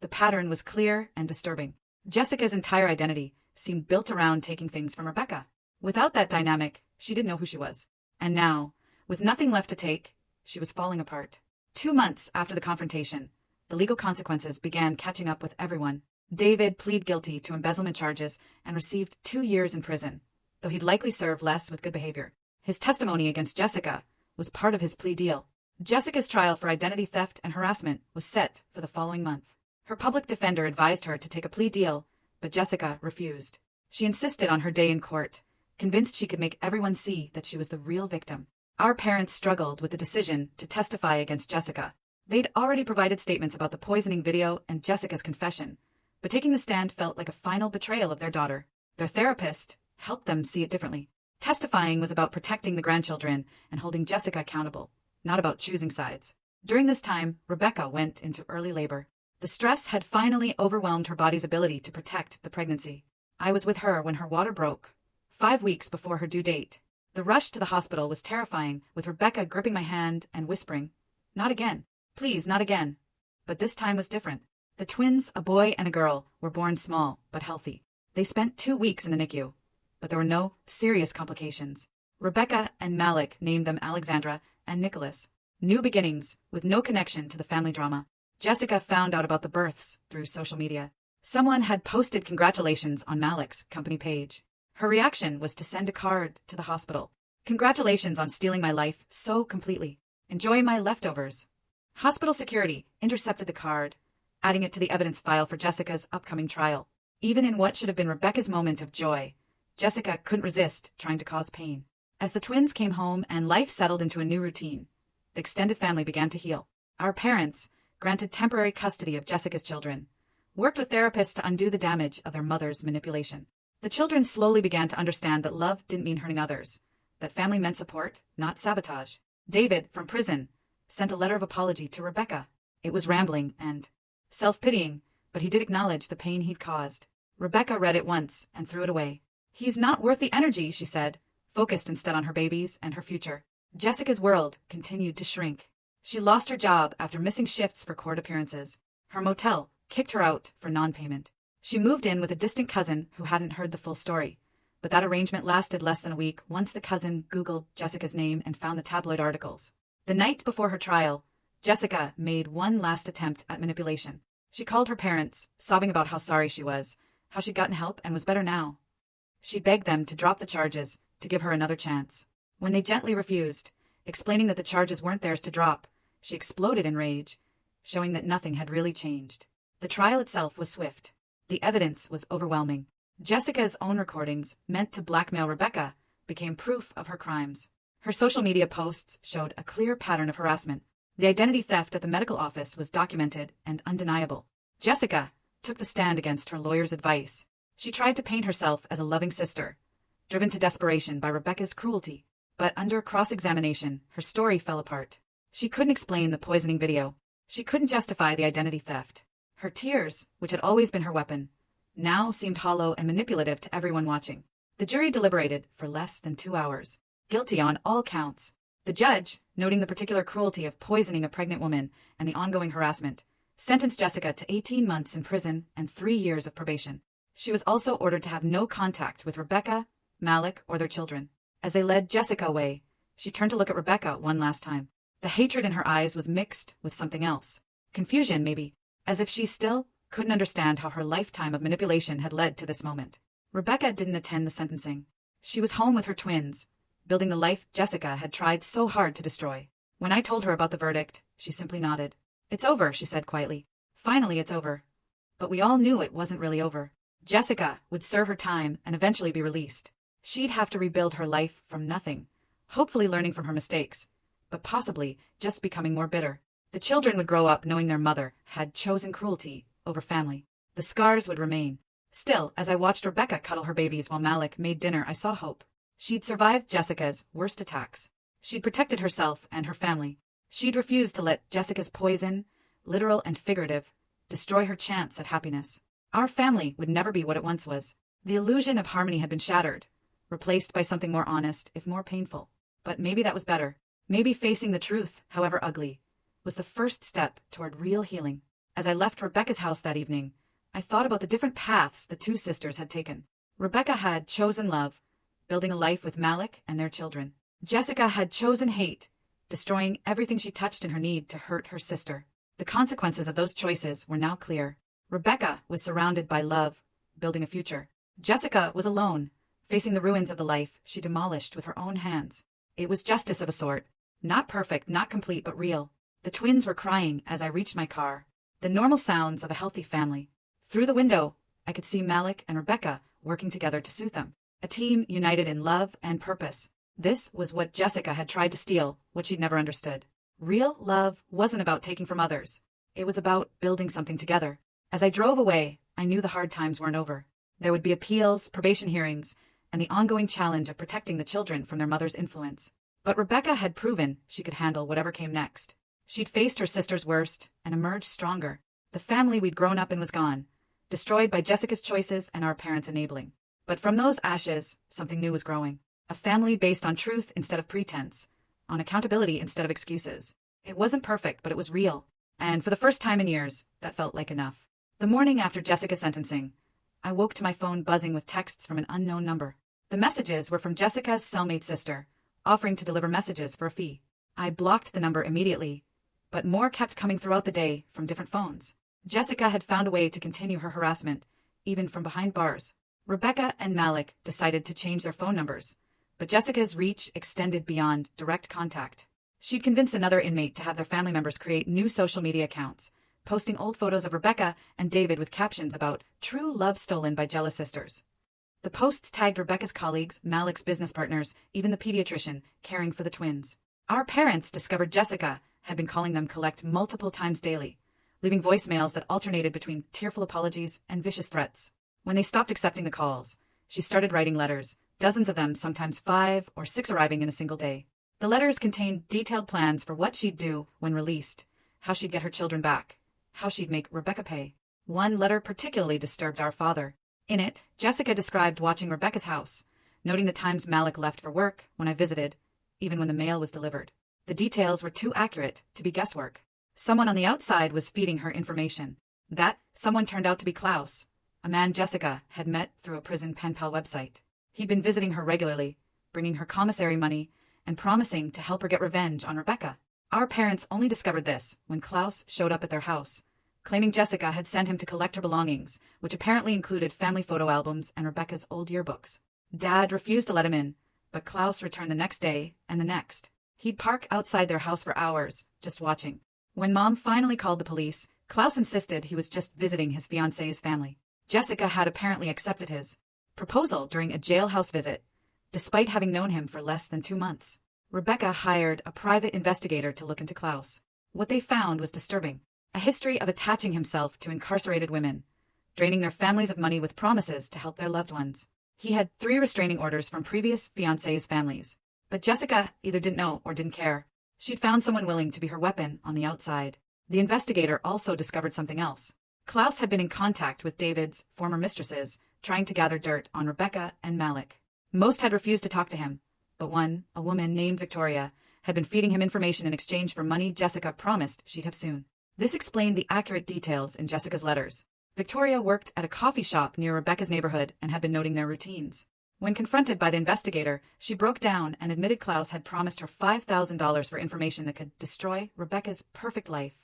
The pattern was clear and disturbing. Jessica's entire identity seemed built around taking things from Rebecca. Without that dynamic, she didn't know who she was. And now, with nothing left to take, she was falling apart. 2 months after the confrontation, the legal consequences began catching up with everyone. David pleaded guilty to embezzlement charges and received 2 years in prison, though he'd likely serve less with good behavior. His testimony against Jessica was part of his plea deal. Jessica's trial for identity theft and harassment was set for the following month. Her public defender advised her to take a plea deal, but Jessica refused. She insisted on her day in court, convinced she could make everyone see that she was the real victim. Our parents struggled with the decision to testify against Jessica. They'd already provided statements about the poisoning video and Jessica's confession, but taking the stand felt like a final betrayal of their daughter. Their therapist helped them see it differently. Testifying was about protecting the grandchildren and holding Jessica accountable, not about choosing sides. During this time, Rebecca went into early labor. The stress had finally overwhelmed her body's ability to protect the pregnancy. I was with her when her water broke, 5 weeks before her due date. The rush to the hospital was terrifying, with Rebecca gripping my hand and whispering, "Not again. Please, not again." But this time was different. The twins, a boy and a girl, were born small but healthy. They spent 2 weeks in the NICU, but there were no serious complications. Rebecca and Malik named them Alexandra and Nicholas. New beginnings, with no connection to the family drama. Jessica found out about the births through social media. Someone had posted congratulations on Malik's company page. Her reaction was to send a card to the hospital. Congratulations on stealing my life so completely. Enjoy my leftovers. Hospital security intercepted the card, adding it to the evidence file for Jessica's upcoming trial. Even in what should have been Rebecca's moment of joy, Jessica couldn't resist trying to cause pain. As the twins came home and life settled into a new routine, the extended family began to heal. Our parents, granted temporary custody of Jessica's children, worked with therapists to undo the damage of their mother's manipulation. The children slowly began to understand that love didn't mean hurting others, that family meant support, not sabotage. David, from prison, sent a letter of apology to Rebecca. It was rambling and self-pitying, but he did acknowledge the pain he'd caused. Rebecca read it once and threw it away. He's not worth the energy, she said, focused instead on her babies and her future. Jessica's world continued to shrink. She lost her job after missing shifts for court appearances. Her motel kicked her out for non-payment. She moved in with a distant cousin who hadn't heard the full story, but that arrangement lasted less than a week once the cousin Googled Jessica's name and found the tabloid articles. The night before her trial, Jessica made one last attempt at manipulation. She called her parents, sobbing about how sorry she was, how she'd gotten help and was better now. She begged them to drop the charges, to give her another chance. When they gently refused, explaining that the charges weren't theirs to drop, she exploded in rage, showing that nothing had really changed. The trial itself was swift. The evidence was overwhelming. Jessica's own recordings, meant to blackmail Rebecca, became proof of her crimes. Her social media posts showed a clear pattern of harassment. The identity theft at the medical office was documented and undeniable. Jessica took the stand against her lawyer's advice. She tried to paint herself as a loving sister, driven to desperation by Rebecca's cruelty. But under cross-examination, her story fell apart. She couldn't explain the poisoning video. She couldn't justify the identity theft. Her tears, which had always been her weapon, now seemed hollow and manipulative to everyone watching. The jury deliberated for less than 2 hours. Guilty on all counts. The judge, noting the particular cruelty of poisoning a pregnant woman and the ongoing harassment, sentenced Jessica to 18 months in prison and 3 years of probation. She was also ordered to have no contact with Rebecca, Malik, or their children. As they led Jessica away, she turned to look at Rebecca one last time. The hatred in her eyes was mixed with something else. Confusion, maybe, as if she still couldn't understand how her lifetime of manipulation had led to this moment. Rebecca didn't attend the sentencing. She was home with her twins, building the life Jessica had tried so hard to destroy. When I told her about the verdict, she simply nodded. "It's over," she said quietly. "Finally, it's over." But we all knew it wasn't really over. Jessica would serve her time and eventually be released. She'd have to rebuild her life from nothing, hopefully learning from her mistakes, but possibly just becoming more bitter. The children would grow up knowing their mother had chosen cruelty over family. The scars would remain. Still, as I watched Rebecca cuddle her babies while Malik made dinner, I saw hope. She'd survived Jessica's worst attacks. She'd protected herself and her family. She'd refused to let Jessica's poison, literal and figurative, destroy her chance at happiness. Our family would never be what it once was. The illusion of harmony had been shattered, replaced by something more honest, if more painful. But maybe that was better. Maybe facing the truth, however ugly, was the first step toward real healing. As I left Rebecca's house that evening, I thought about the different paths the two sisters had taken. Rebecca had chosen love, building a life with Malik and their children. Jessica had chosen hate, destroying everything she touched in her need to hurt her sister. The consequences of those choices were now clear. Rebecca was surrounded by love, building a future. Jessica was alone, facing the ruins of the life she demolished with her own hands. It was justice of a sort. Not perfect, not complete, but real. The twins were crying as I reached my car. The normal sounds of a healthy family. Through the window, I could see Malik and Rebecca working together to soothe them. A team united in love and purpose. This was what Jessica had tried to steal, what she'd never understood. Real love wasn't about taking from others. It was about building something together. As I drove away, I knew the hard times weren't over. There would be appeals, probation hearings, and the ongoing challenge of protecting the children from their mother's influence. But Rebecca had proven she could handle whatever came next. She'd faced her sister's worst and emerged stronger. The family we'd grown up in was gone, destroyed by Jessica's choices and our parents' enabling. But from those ashes, something new was growing. A family based on truth instead of pretense, on accountability instead of excuses. It wasn't perfect, but it was real. And for the first time in years, that felt like enough. The morning after Jessica's sentencing, I woke to my phone buzzing with texts from an unknown number. The messages were from Jessica's cellmate sister, offering to deliver messages for a fee. I blocked the number immediately, but more kept coming throughout the day from different phones. Jessica had found a way to continue her harassment, even from behind bars. Rebecca and Malik decided to change their phone numbers, but Jessica's reach extended beyond direct contact. She'd convinced another inmate to have their family members create new social media accounts, posting old photos of Rebecca and David with captions about true love stolen by jealous sisters. The posts tagged Rebecca's colleagues, Malik's business partners, even the pediatrician caring for the twins. Our parents discovered Jessica had been calling them collect multiple times daily, leaving voicemails that alternated between tearful apologies and vicious threats. When they stopped accepting the calls, she started writing letters, dozens of them, sometimes 5 or 6 arriving in a single day. The letters contained detailed plans for what she'd do when released, how she'd get her children back, how she'd make Rebecca pay. One letter particularly disturbed our father. In it, Jessica described watching Rebecca's house, noting the times Malik left for work, when I visited, even when the mail was delivered. The details were too accurate to be guesswork. Someone on the outside was feeding her information. That someone turned out to be Klaus, a man Jessica had met through a prison pen pal website. He'd been visiting her regularly, bringing her commissary money, and promising to help her get revenge on Rebecca. Our parents only discovered this when Klaus showed up at their house, claiming Jessica had sent him to collect her belongings, which apparently included family photo albums and Rebecca's old yearbooks. Dad refused to let him in, but Klaus returned the next day and the next. He'd park outside their house for hours, just watching. When Mom finally called the police, Klaus insisted he was just visiting his fiancé's family. Jessica had apparently accepted his proposal during a jailhouse visit, despite having known him for less than 2 months. Rebecca hired a private investigator to look into Klaus. What they found was disturbing. A history of attaching himself to incarcerated women, draining their families of money with promises to help their loved ones. He had 3 restraining orders from previous fiancés' families. But Jessica either didn't know or didn't care. She'd found someone willing to be her weapon on the outside. The investigator also discovered something else. Klaus had been in contact with David's former mistresses, trying to gather dirt on Rebecca and Malik. Most had refused to talk to him, but one, a woman named Victoria, had been feeding him information in exchange for money Jessica promised she'd have soon. This explained the accurate details in Jessica's letters. Victoria worked at a coffee shop near Rebecca's neighborhood and had been noting their routines. When confronted by the investigator, she broke down and admitted Klaus had promised her $5,000 for information that could destroy Rebecca's perfect life.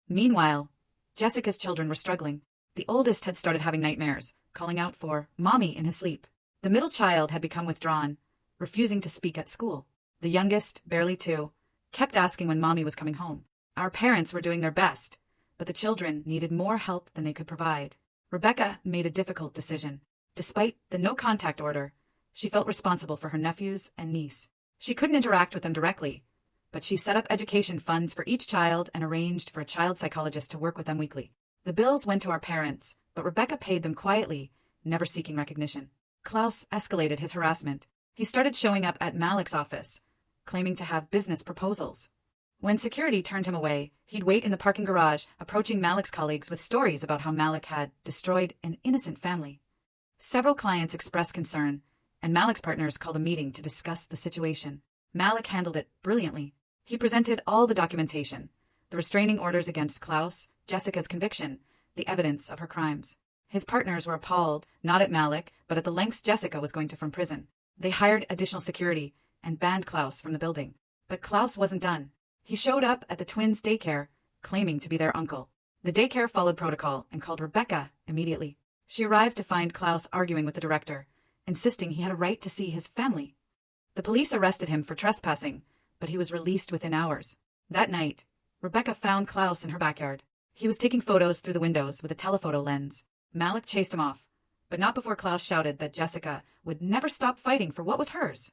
Meanwhile, Jessica's children were struggling. The oldest had started having nightmares, calling out for Mommy in his sleep. The middle child had become withdrawn, refusing to speak at school. The youngest, barely 2, kept asking when Mommy was coming home. Our parents were doing their best, but the children needed more help than they could provide. Rebecca made a difficult decision. Despite the no-contact order, she felt responsible for her nephews and niece. She couldn't interact with them directly, but she set up education funds for each child and arranged for a child psychologist to work with them weekly. The bills went to our parents, but Rebecca paid them quietly, never seeking recognition. Klaus escalated his harassment. He started showing up at Malik's office, claiming to have business proposals. When security turned him away, he'd wait in the parking garage, approaching Malik's colleagues with stories about how Malik had destroyed an innocent family. Several clients expressed concern, and Malik's partners called a meeting to discuss the situation. Malik handled it brilliantly. He presented all the documentation, the restraining orders against Klaus, Jessica's conviction, the evidence of her crimes. His partners were appalled, not at Malik, but at the lengths Jessica was going to from prison. They hired additional security and banned Klaus from the building. But Klaus wasn't done. He showed up at the twins' daycare, claiming to be their uncle. The daycare followed protocol and called Rebecca immediately. She arrived to find Klaus arguing with the director, insisting he had a right to see his family. The police arrested him for trespassing, but he was released within hours. That night, Rebecca found Klaus in her backyard. He was taking photos through the windows with a telephoto lens. Malik chased him off, but not before Klaus shouted that Jessica would never stop fighting for what was hers.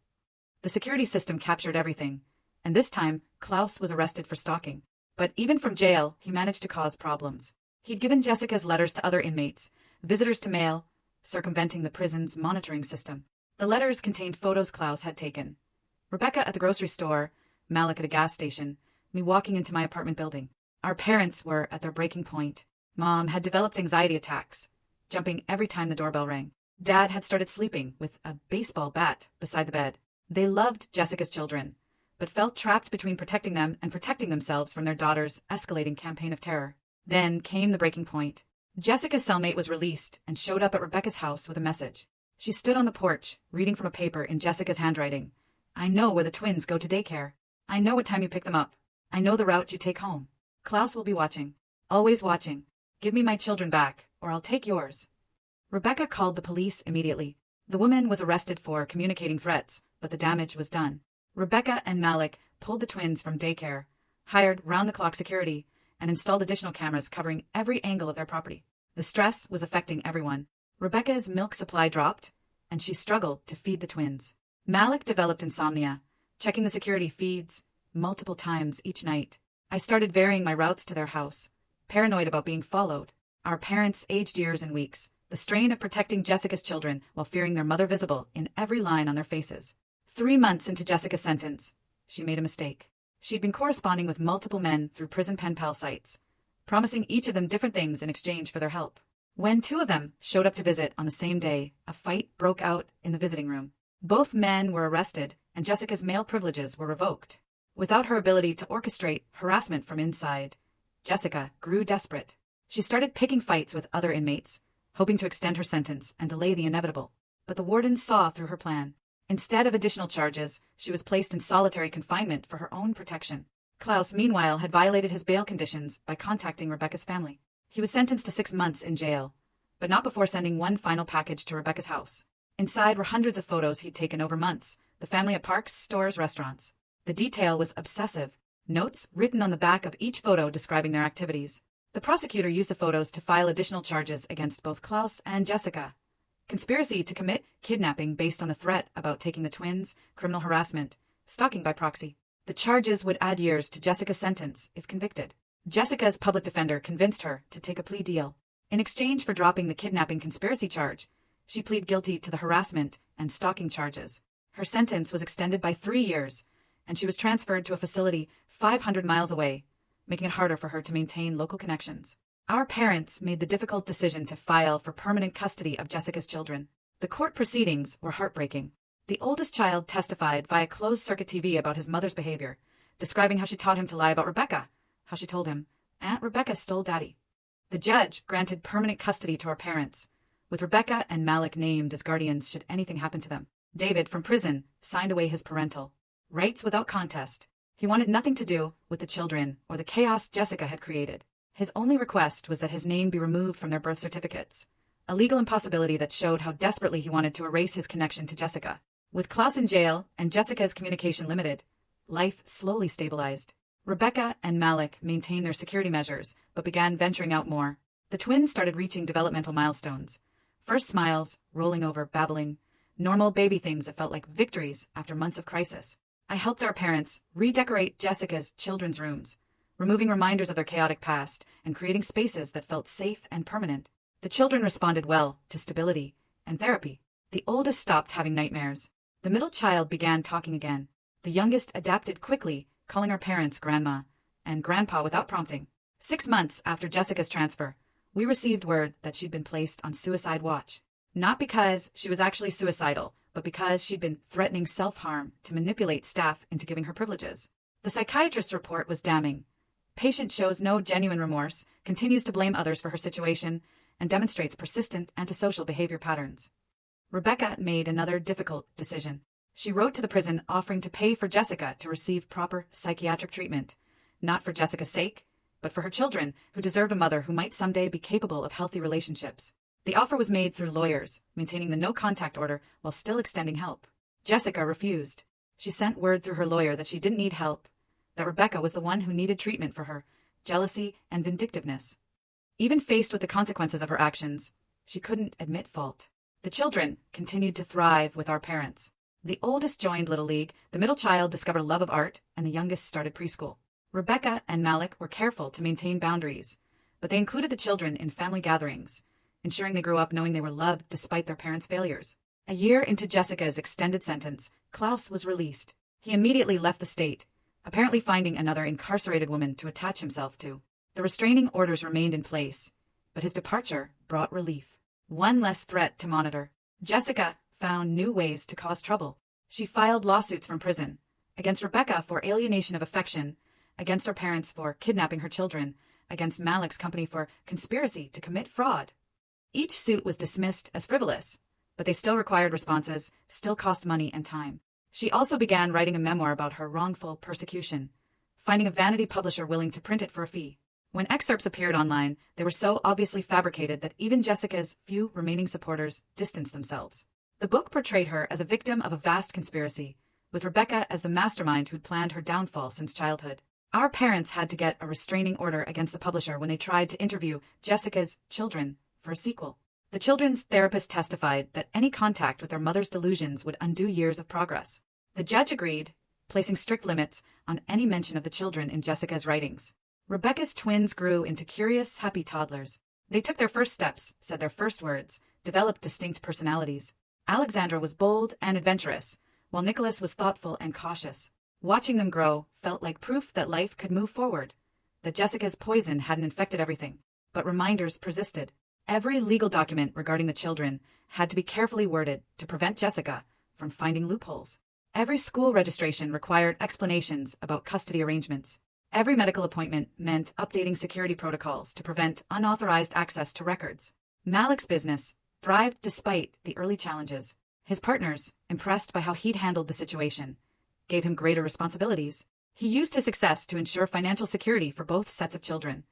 The security system captured everything, and this time Klaus was arrested for stalking. But even from jail, he managed to cause problems. He'd given Jessica's letters to other inmates, visitors to mail, circumventing the prison's monitoring system. The letters contained photos Klaus had taken. Rebecca at the grocery store, Malik at a gas station, me walking into my apartment building. Our parents were at their breaking point. Mom had developed anxiety attacks, jumping every time the doorbell rang. Dad had started sleeping with a baseball bat beside the bed. They loved Jessica's children, but felt trapped between protecting them and protecting themselves from their daughter's escalating campaign of terror. Then came the breaking point. Jessica's cellmate was released and showed up at Rebecca's house with a message. She stood on the porch, reading from a paper in Jessica's handwriting. I know where the twins go to daycare. I know what time you pick them up. I know the route you take home. Klaus will be watching. Always watching. Give me my children back, or I'll take yours. Rebecca called the police immediately. The woman was arrested for communicating threats, but the damage was done. Rebecca and Malik pulled the twins from daycare, hired round-the-clock security, and installed additional cameras covering every angle of their property. The stress was affecting everyone. Rebecca's milk supply dropped, and she struggled to feed the twins. Malik developed insomnia, checking the security feeds multiple times each night. I started varying my routes to their house, paranoid about being followed. Our parents aged years and weeks, the strain of protecting Jessica's children while fearing their mother visible in every line on their faces. 3 months into Jessica's sentence, she made a mistake. She'd been corresponding with multiple men through prison pen pal sites, promising each of them different things in exchange for their help. When 2 of them showed up to visit on the same day, a fight broke out in the visiting room. Both men were arrested, and Jessica's male privileges were revoked. Without her ability to orchestrate harassment from inside, Jessica grew desperate. She started picking fights with other inmates, hoping to extend her sentence and delay the inevitable. But the wardens saw through her plan. Instead of additional charges, she was placed in solitary confinement for her own protection. Klaus, meanwhile, had violated his bail conditions by contacting Rebecca's family. He was sentenced to 6 months in jail, but not before sending one final package to Rebecca's house. Inside were hundreds of photos he'd taken over months, the family at parks, stores, restaurants. The detail was obsessive, notes written on the back of each photo describing their activities. The prosecutor used the photos to file additional charges against both Klaus and Jessica. Conspiracy to commit kidnapping based on the threat about taking the twins, criminal harassment, stalking by proxy. The charges would add years to Jessica's sentence if convicted. Jessica's public defender convinced her to take a plea deal. In exchange for dropping the kidnapping conspiracy charge, she pleaded guilty to the harassment and stalking charges. Her sentence was extended by 3 years, and she was transferred to a facility 500 miles away, making it harder for her to maintain local connections. Our parents made the difficult decision to file for permanent custody of Jessica's children. The court proceedings were heartbreaking. The oldest child testified via closed-circuit TV about his mother's behavior, describing how she taught him to lie about Rebecca, how she told him, "Aunt Rebecca stole Daddy." The judge granted permanent custody to our parents, with Rebecca and Malik named as guardians should anything happen to them. David, from prison, signed away his parental rights without contest. He wanted nothing to do with the children or the chaos Jessica had created. His only request was that his name be removed from their birth certificates, a legal impossibility that showed how desperately he wanted to erase his connection to Jessica. With Klaus in jail and Jessica's communication limited, life slowly stabilized. Rebecca and Malik maintained their security measures, but began venturing out more. The twins started reaching developmental milestones. First smiles, rolling over, babbling, normal baby things that felt like victories after months of crisis. I helped our parents redecorate Jessica's children's rooms, removing reminders of their chaotic past and creating spaces that felt safe and permanent. The children responded well to stability and therapy. The oldest stopped having nightmares. The middle child began talking again. The youngest adapted quickly, calling our parents grandma and grandpa without prompting. 6 months after Jessica's transfer, we received word that she'd been placed on suicide watch. Not because she was actually suicidal, but because she'd been threatening self-harm to manipulate staff into giving her privileges. The psychiatrist's report was damning. Patient shows no genuine remorse, continues to blame others for her situation, and demonstrates persistent antisocial behavior patterns. Rebecca made another difficult decision. She wrote to the prison offering to pay for Jessica to receive proper psychiatric treatment, not for Jessica's sake, but for her children, who deserved a mother who might someday be capable of healthy relationships. The offer was made through lawyers, maintaining the no-contact order while still extending help. Jessica refused. She sent word through her lawyer that she didn't need help, that Rebecca was the one who needed treatment for her jealousy and vindictiveness. Even faced with the consequences of her actions, she couldn't admit fault. The children continued to thrive with our parents. The oldest joined Little League, the middle child discovered a love of art, and the youngest started preschool. Rebecca and Malik were careful to maintain boundaries, but they included the children in family gatherings, ensuring they grew up knowing they were loved despite their parents' failures. A year into Jessica's extended sentence, Klaus was released. He immediately left the state, apparently finding another incarcerated woman to attach himself to. The restraining orders remained in place, but his departure brought relief. One less threat to monitor. Jessica found new ways to cause trouble. She filed lawsuits from prison, against Rebecca for alienation of affection, against her parents for kidnapping her children, against Malik's company for conspiracy to commit fraud. Each suit was dismissed as frivolous, but they still required responses, still cost money and time. She also began writing a memoir about her wrongful persecution, finding a vanity publisher willing to print it for a fee. When excerpts appeared online, they were so obviously fabricated that even Jessica's few remaining supporters distanced themselves. The book portrayed her as a victim of a vast conspiracy, with Rebecca as the mastermind who'd planned her downfall since childhood. Our parents had to get a restraining order against the publisher when they tried to interview Jessica's children for a sequel. The children's therapist testified that any contact with their mother's delusions would undo years of progress. The judge agreed, placing strict limits on any mention of the children in Jessica's writings. Rebecca's twins grew into curious, happy toddlers. They took their first steps, said their first words, developed distinct personalities. Alexandra was bold and adventurous, while Nicholas was thoughtful and cautious. Watching them grow felt like proof that life could move forward, that Jessica's poison hadn't infected everything. But reminders persisted. Every legal document regarding the children had to be carefully worded to prevent Jessica from finding loopholes. Every school registration required explanations about custody arrangements. Every medical appointment meant updating security protocols to prevent unauthorized access to records. Malik's business thrived despite the early challenges. His partners, impressed by how he'd handled the situation, gave him greater responsibilities. He used his success to ensure financial security for both sets of children,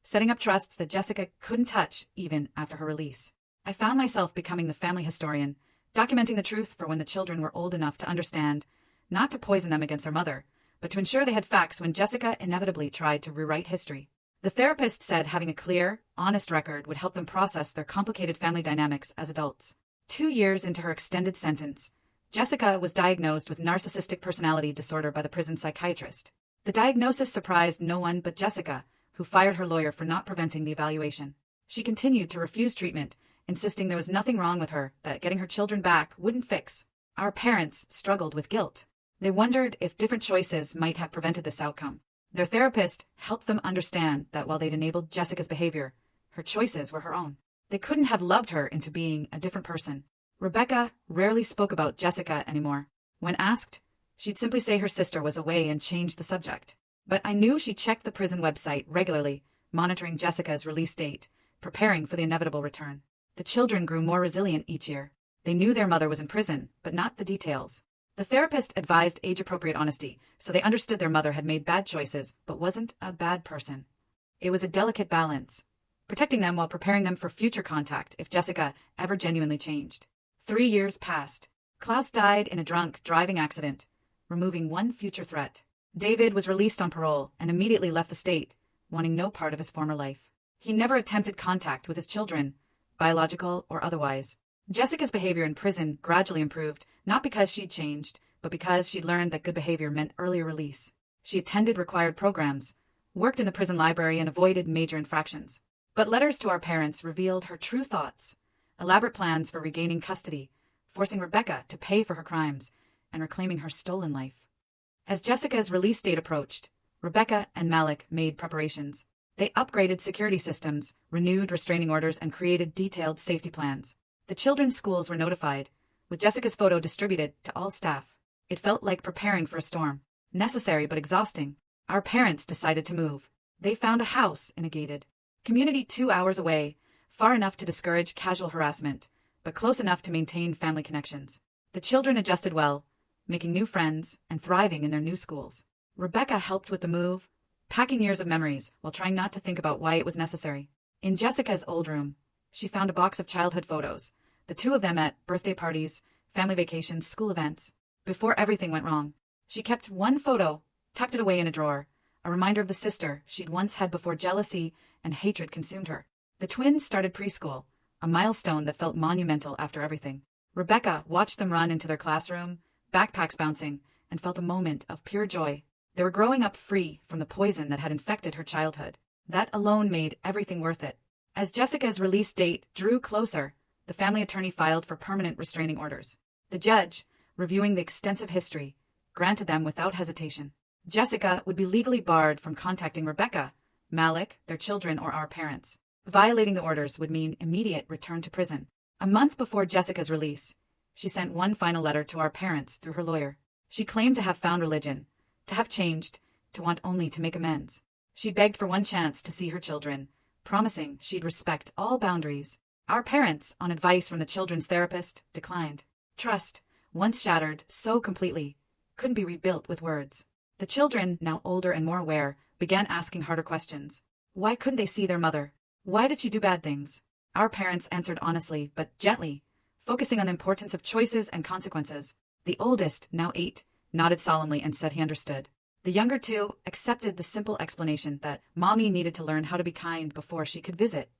setting up trusts that Jessica couldn't touch even after her release. I found myself becoming the family historian, documenting the truth for when the children were old enough to understand, not to poison them against their mother, but to ensure they had facts when Jessica inevitably tried to rewrite history. The therapist said having a clear, honest record would help them process their complicated family dynamics as adults. 2 years into her extended sentence, Jessica was diagnosed with narcissistic personality disorder by the prison psychiatrist. The diagnosis surprised no one but Jessica, who fired her lawyer for not preventing the evaluation. She continued to refuse treatment, insisting there was nothing wrong with her that getting her children back wouldn't fix. Our parents struggled with guilt. They wondered if different choices might have prevented this outcome. Their therapist helped them understand that while they'd enabled Jessica's behavior, her choices were her own. They couldn't have loved her into being a different person. Rebecca rarely spoke about Jessica anymore. When asked, she'd simply say her sister was away and change the subject. But I knew she checked the prison website regularly, monitoring Jessica's release date, preparing for the inevitable return. The children grew more resilient each year. They knew their mother was in prison, but not the details. The therapist advised age-appropriate honesty, so they understood their mother had made bad choices, but wasn't a bad person. It was a delicate balance, protecting them while preparing them for future contact if Jessica ever genuinely changed. 3 years passed. Klaus died in a drunk driving accident, removing one future threat. David was released on parole and immediately left the state, wanting no part of his former life. He never attempted contact with his children, biological or otherwise. Jessica's behavior in prison gradually improved, not because she'd changed, but because she'd learned that good behavior meant earlier release. She attended required programs, worked in the prison library, and avoided major infractions. But letters to our parents revealed her true thoughts, elaborate plans for regaining custody, forcing Rebecca to pay for her crimes, and reclaiming her stolen life. As Jessica's release date approached, Rebecca and Malik made preparations. They upgraded security systems, renewed restraining orders, and created detailed safety plans. The children's schools were notified, with Jessica's photo distributed to all staff. It felt like preparing for a storm, necessary but exhausting. Our parents decided to move. They found a house in a gated community 2 hours away, far enough to discourage casual harassment, but close enough to maintain family connections. The children adjusted well, making new friends and thriving in their new schools. Rebecca helped with the move, packing years of memories while trying not to think about why it was necessary. In Jessica's old room, she found a box of childhood photos, the two of them at birthday parties, family vacations, school events. Before everything went wrong, she kept one photo, tucked it away in a drawer, a reminder of the sister she'd once had before jealousy and hatred consumed her. The twins started preschool, a milestone that felt monumental after everything. Rebecca watched them run into their classroom, backpacks bouncing, and felt a moment of pure joy. They were growing up free from the poison that had infected her childhood. That alone made everything worth it. As Jessica's release date drew closer, the family attorney filed for permanent restraining orders. The judge, reviewing the extensive history, granted them without hesitation. Jessica would be legally barred from contacting Rebecca, Malik, their children, or our parents. Violating the orders would mean immediate return to prison. A month before Jessica's release, she sent one final letter to our parents through her lawyer. She claimed to have found religion, to have changed, to want only to make amends. She begged for one chance to see her children, promising she'd respect all boundaries. Our parents, on advice from the children's therapist, declined. Trust once shattered so completely, couldn't be rebuilt with words. The children, now older and more aware, began asking harder questions. Why couldn't they see their mother? Why did she do bad things? Our parents answered honestly, but gently, focusing on the importance of choices and consequences. The oldest, now 8, nodded solemnly and said he understood. The younger 2 accepted the simple explanation that mommy needed to learn how to be kind before she could visit.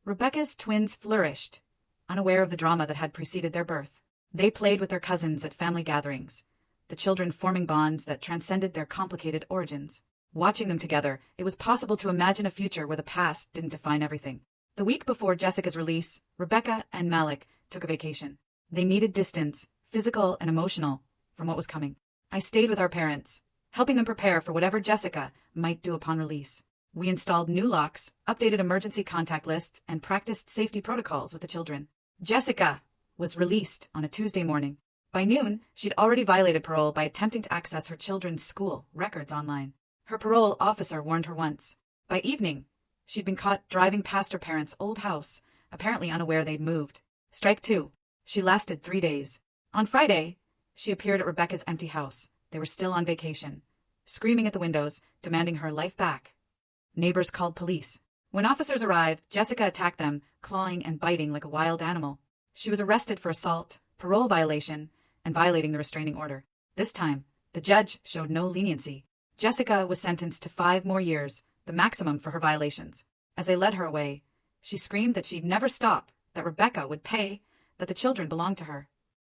Rebecca's twins flourished, unaware of the drama that had preceded their birth. They played with their cousins at family gatherings, the children forming bonds that transcended their complicated origins. Watching them together, it was possible to imagine a future where the past didn't define everything. The week before Jessica's release, Rebecca and Malik took a vacation. They needed distance, physical and emotional, from what was coming. I stayed with our parents, helping them prepare for whatever Jessica might do upon release. We installed new locks, updated emergency contact lists, and practiced safety protocols with the children. Jessica was released on a Tuesday morning. By noon, she'd already violated parole by attempting to access her children's school records online. Her parole officer warned her once. By evening, she'd been caught driving past her parents' old house, apparently unaware they'd moved. Strike 2. She lasted 3 days. On Friday, she appeared at Rebecca's empty house. They were still on vacation, screaming at the windows, demanding her life back. Neighbors called police. When officers arrived, Jessica attacked them, clawing and biting like a wild animal. She was arrested for assault, parole violation, and violating the restraining order. This time, the judge showed no leniency. Jessica was sentenced to 5 more years, the maximum for her violations. As they led her away, she screamed that she'd never stop, that Rebecca would pay, that the children belonged to her.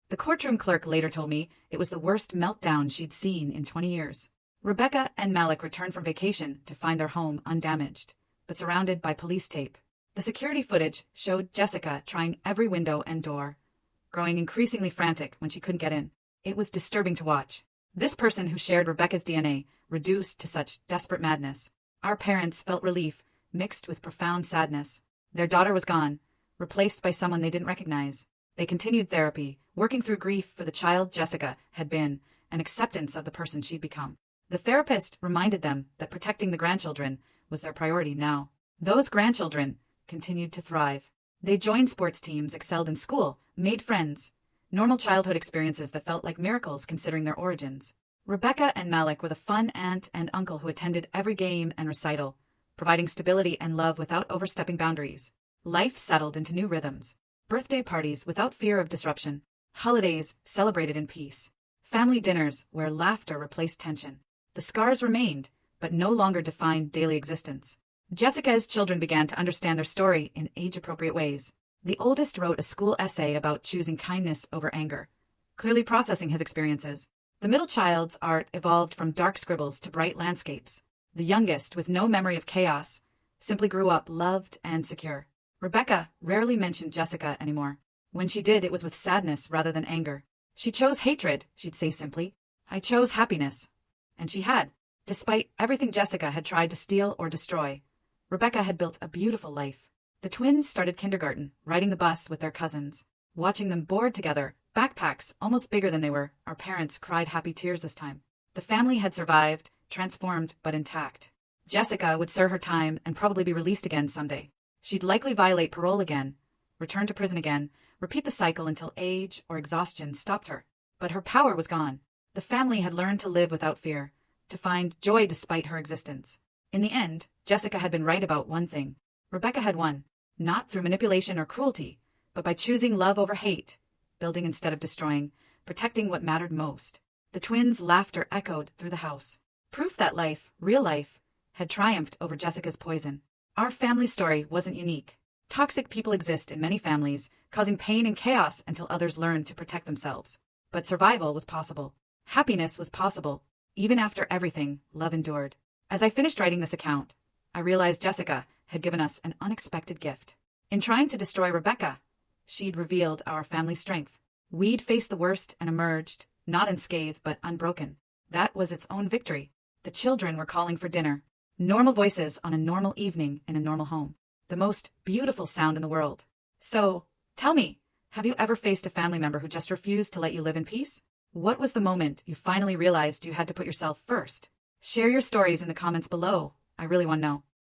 The courtroom clerk later told me it was the worst meltdown she'd seen in 20 years. Rebecca and Malik returned from vacation to find their home undamaged, but surrounded by police tape. The security footage showed Jessica trying every window and door, growing increasingly frantic when she couldn't get in. It was disturbing to watch. This person who shared Rebecca's DNA reduced to such desperate madness. Our parents felt relief, mixed with profound sadness. Their daughter was gone, replaced by someone they didn't recognize. They continued therapy, working through grief for the child Jessica had been, and acceptance of the person she'd become. The therapist reminded them that protecting the grandchildren was their priority now. Those grandchildren continued to thrive. They joined sports teams, excelled in school, made friends. Normal childhood experiences that felt like miracles considering their origins. Rebecca and Malik were the fun aunt and uncle who attended every game and recital, providing stability and love without overstepping boundaries. Life settled into new rhythms. Birthday parties without fear of disruption. Holidays celebrated in peace. Family dinners where laughter replaced tension. The scars remained, but no longer defined daily existence. Jessica's children began to understand their story in age-appropriate ways. The oldest wrote a school essay about choosing kindness over anger, clearly processing his experiences. The middle child's art evolved from dark scribbles to bright landscapes. The youngest, with no memory of chaos, simply grew up loved and secure. Rebecca rarely mentioned Jessica anymore. When she did, it was with sadness rather than anger. She chose hatred, she'd say simply. I chose happiness. And she had. Despite everything Jessica had tried to steal or destroy, Rebecca had built a beautiful life. The twins started kindergarten, riding the bus with their cousins. Watching them board together, backpacks almost bigger than they were, our parents cried happy tears this time. The family had survived, transformed but intact. Jessica would serve her time and probably be released again someday. She'd likely violate parole again, return to prison again, repeat the cycle until age or exhaustion stopped her. But her power was gone. The family had learned to live without fear, to find joy despite her existence. In the end, Jessica had been right about one thing. Rebecca had won, not through manipulation or cruelty, but by choosing love over hate, building instead of destroying, protecting what mattered most. The twins' laughter echoed through the house. Proof that life, real life, had triumphed over Jessica's poison. Our family story wasn't unique. Toxic people exist in many families, causing pain and chaos until others learn to protect themselves. But survival was possible. Happiness was possible. Even after everything, love endured. As I finished writing this account, I realized Jessica had given us an unexpected gift. In trying to destroy Rebecca, she'd revealed our family strength. We'd faced the worst and emerged, not unscathed but unbroken. That was its own victory. The children were calling for dinner. Normal voices on a normal evening in a normal home. The most beautiful sound in the world. So, tell me, have you ever faced a family member who just refused to let you live in peace? What was the moment you finally realized you had to put yourself first? Share your stories in the comments below. I really want to know.